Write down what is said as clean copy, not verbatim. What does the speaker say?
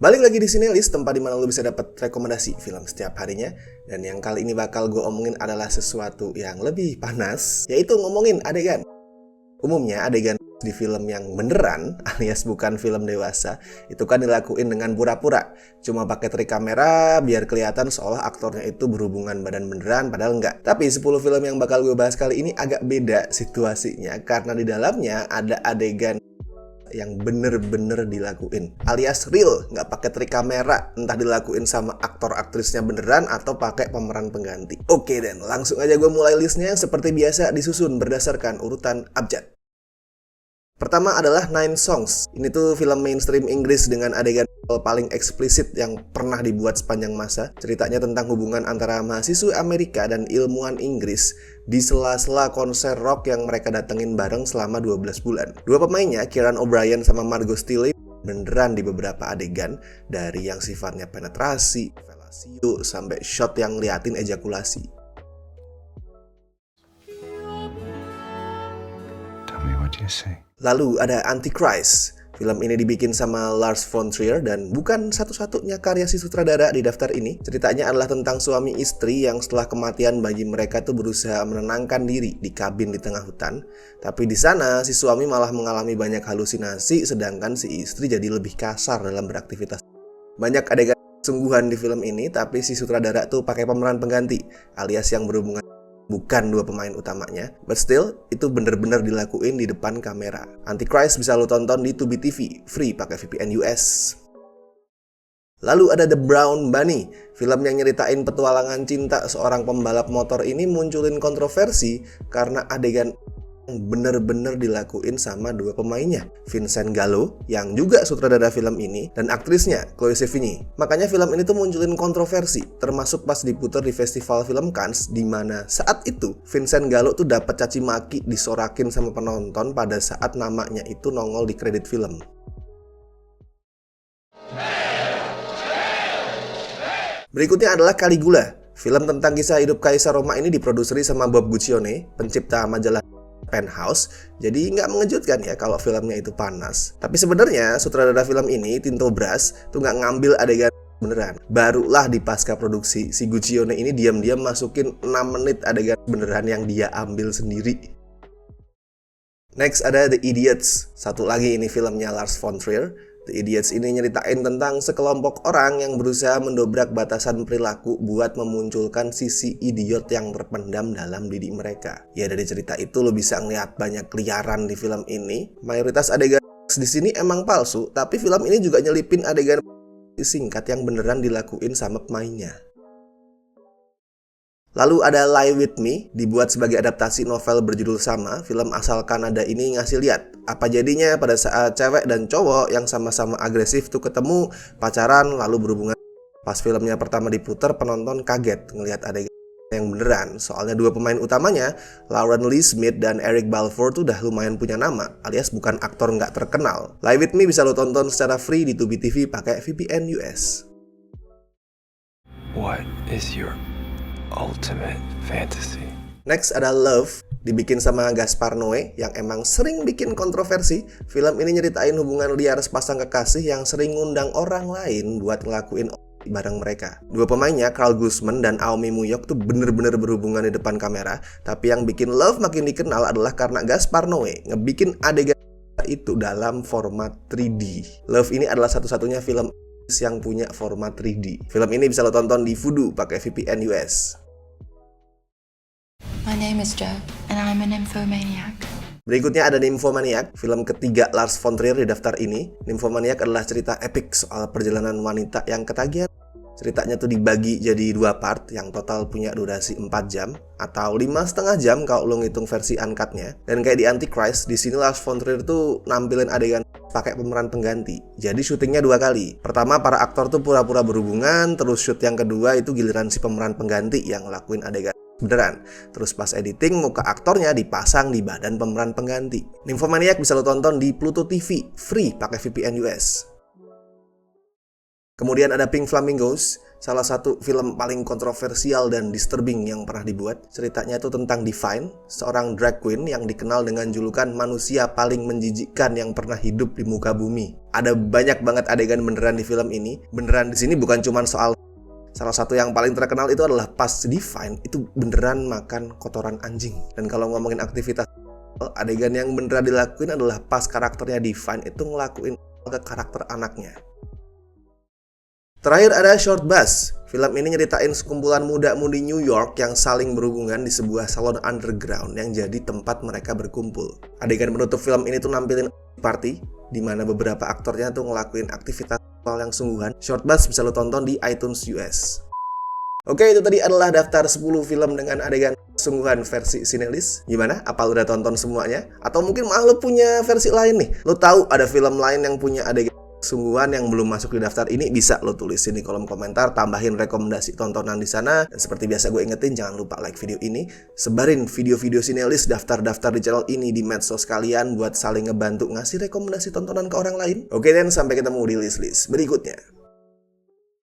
Balik lagi di sini list, tempat dimana lo bisa dapat rekomendasi film setiap harinya. Dan yang kali ini bakal gue omongin adalah sesuatu yang lebih panas, yaitu ngomongin adegan. Umumnya adegan di film yang beneran alias bukan film dewasa itu kan dilakuin dengan pura-pura, cuma pakai trik kamera biar kelihatan seolah aktornya itu berhubungan badan beneran, padahal enggak. Tapi 10 film yang bakal gue bahas kali ini agak beda situasinya, karena di dalamnya ada adegan yang bener-bener dilakuin alias real, nggak pakai trik kamera, entah dilakuin sama aktor aktrisnya beneran atau pakai pemeran pengganti. Oke dan langsung aja gue mulai listnya. Seperti biasa disusun berdasarkan urutan abjad. Pertama adalah Nine Songs. Ini tuh film mainstream Inggris dengan adegan paling eksplisit yang pernah dibuat sepanjang masa. Ceritanya tentang hubungan antara mahasiswa Amerika dan ilmuwan Inggris di sela-sela konser rock yang mereka datengin bareng selama 12 bulan. Dua pemainnya, Kieran O'Brien sama Margot Stille, beneran di beberapa adegan, dari yang sifatnya penetrasi, fellatio, sampai shot yang liatin ejakulasi. Tell me what you say. Lalu ada Antichrist. Film ini dibikin sama Lars von Trier dan bukan satu-satunya karya si sutradara di daftar ini. Ceritanya adalah tentang suami istri yang setelah kematian bayi mereka tuh berusaha menenangkan diri di kabin di tengah hutan. Tapi di sana si suami malah mengalami banyak halusinasi, sedangkan si istri jadi lebih kasar dalam beraktivitas. Banyak adegan sungguhan di film ini, tapi si sutradara tuh pakai pemeran pengganti alias yang berhubungan bukan dua pemain utamanya, but still itu bener-bener dilakuin di depan kamera. Antichrist bisa lo tonton di Tubi TV, free pakai VPN US. Lalu ada The Brown Bunny, film yang nyeritain petualangan cinta seorang pembalap motor ini munculin kontroversi karena adegan yang bener-bener dilakuin sama dua pemainnya, Vincent Gallo yang juga sutradara film ini dan aktrisnya Chloe Sevigny. Makanya film ini tuh munculin kontroversi, termasuk pas diputar di Festival Film Cannes, di mana saat itu Vincent Gallo tuh dapat caci maki disorakin sama penonton pada saat namanya itu nongol di kredit film. Berikutnya adalah Caligula. Film tentang kisah hidup Kaisar Roma ini diproduseri sama Bob Guccione, pencipta majalah Penthouse, jadi nggak mengejutkan ya kalau filmnya itu panas. Tapi sebenarnya sutradara film ini, Tinto Brass, tuh nggak ngambil adegan beneran. Barulah di pasca produksi, si Guccione ini diam-diam masukin 6 menit adegan beneran yang dia ambil sendiri. Next ada The Idiots. Satu lagi ini filmnya Lars von Trier. The Idiots ini nyeritain tentang sekelompok orang yang berusaha mendobrak batasan perilaku buat memunculkan sisi idiot yang terpendam dalam diri mereka. Ya dari cerita itu lo bisa ngeliat banyak liaran di film ini. Mayoritas adegan di sini emang palsu, tapi film ini juga nyelipin adegan singkat yang beneran dilakuin sama pemainnya. Lalu ada Lie With Me, dibuat sebagai adaptasi novel berjudul sama. Film asal Kanada ini ngasih lihat apa jadinya pada saat cewek dan cowok yang sama-sama agresif tuh ketemu, pacaran, lalu berhubungan. Pas filmnya pertama diputar, penonton kaget ngelihat adegan yang beneran. Soalnya dua pemain utamanya, Lauren Lee Smith dan Eric Balfour tuh udah lumayan punya nama, alias bukan aktor nggak terkenal. Lie With Me bisa lo tonton secara free di Tubi TV pakai VPN US. What is your ultimate fantasy? Next ada Love, dibikin sama Gaspar Noé yang emang sering bikin kontroversi. Film ini nyeritain hubungan liar sepasang kekasih yang sering ngundang orang lain buat ngelakuin bareng mereka. Dua pemainnya, Carl Guzman dan Aomi Muyok tuh bener-bener berhubungan di depan kamera. Tapi yang bikin Love makin dikenal adalah karena Gaspar Noé ngebikin adegan itu dalam format 3D. Love ini adalah satu-satunya film yang punya format 3D. Film ini bisa lo tonton di Vudu pakai VPN US. My name is Jo, and I'm a nymphomaniac. Berikutnya ada Nymphomaniac, film ketiga Lars von Trier di daftar ini. Nymphomaniac adalah cerita epik soal perjalanan wanita yang ketagihan. Ceritanya tuh dibagi jadi 2 part yang total punya durasi 4 jam atau 5,5 jam kalau lo ngitung versi uncut-nya. Dan kayak di Antichrist, di sini Lars von Trier tuh nampilin adegan pakai pemeran pengganti. Jadi syutingnya 2 kali. Pertama para aktor tuh pura-pura berhubungan, terus shoot yang kedua itu giliran si pemeran pengganti yang ngelakuin adegan beneran. Terus pas editing, muka aktornya dipasang di badan pemeran pengganti. Nymphomaniac bisa lo tonton di Pluto TV, free pakai VPN US. Kemudian ada Pink Flamingos. salah satu film paling kontroversial dan disturbing yang pernah dibuat. Ceritanya itu tentang Divine, seorang drag queen yang dikenal dengan julukan manusia paling menjijikkan yang pernah hidup di muka bumi. Ada banyak banget adegan beneran di film ini. Beneran di sini bukan cuma soal. Salah satu yang paling terkenal itu adalah pas Divine itu beneran makan kotoran anjing. Dan kalau ngomongin aktivitas, adegan yang beneran dilakuin adalah pas karakternya Divine itu ngelakuin ke karakter anaknya. Terakhir ada Short Bus. Film ini nyeritain sekumpulan muda-mudi New York yang saling berhubungan di sebuah salon underground yang jadi tempat mereka berkumpul. Adegan penutup film ini tuh nampilin party, di mana beberapa aktornya tuh ngelakuin aktivitas yang sungguhan. Short Bus bisa lo tonton di iTunes US. Oke, itu tadi adalah daftar 10 film dengan adegan sungguhan versi Cinelis. Gimana? Apa lo udah tonton semuanya? Atau mungkin malah lo punya versi lain nih? Lo tahu ada film lain yang punya adegan sungguhan yang belum masuk di daftar ini? Bisa lo tulisin di kolom komentar, tambahin rekomendasi tontonan di sana. Dan seperti biasa gue ingetin, jangan lupa like video ini, sebarin video-video Cinelis daftar-daftar di channel ini di medsos kalian buat saling ngebantu ngasih rekomendasi tontonan ke orang lain. Oke, dan sampai ketemu di list-list berikutnya.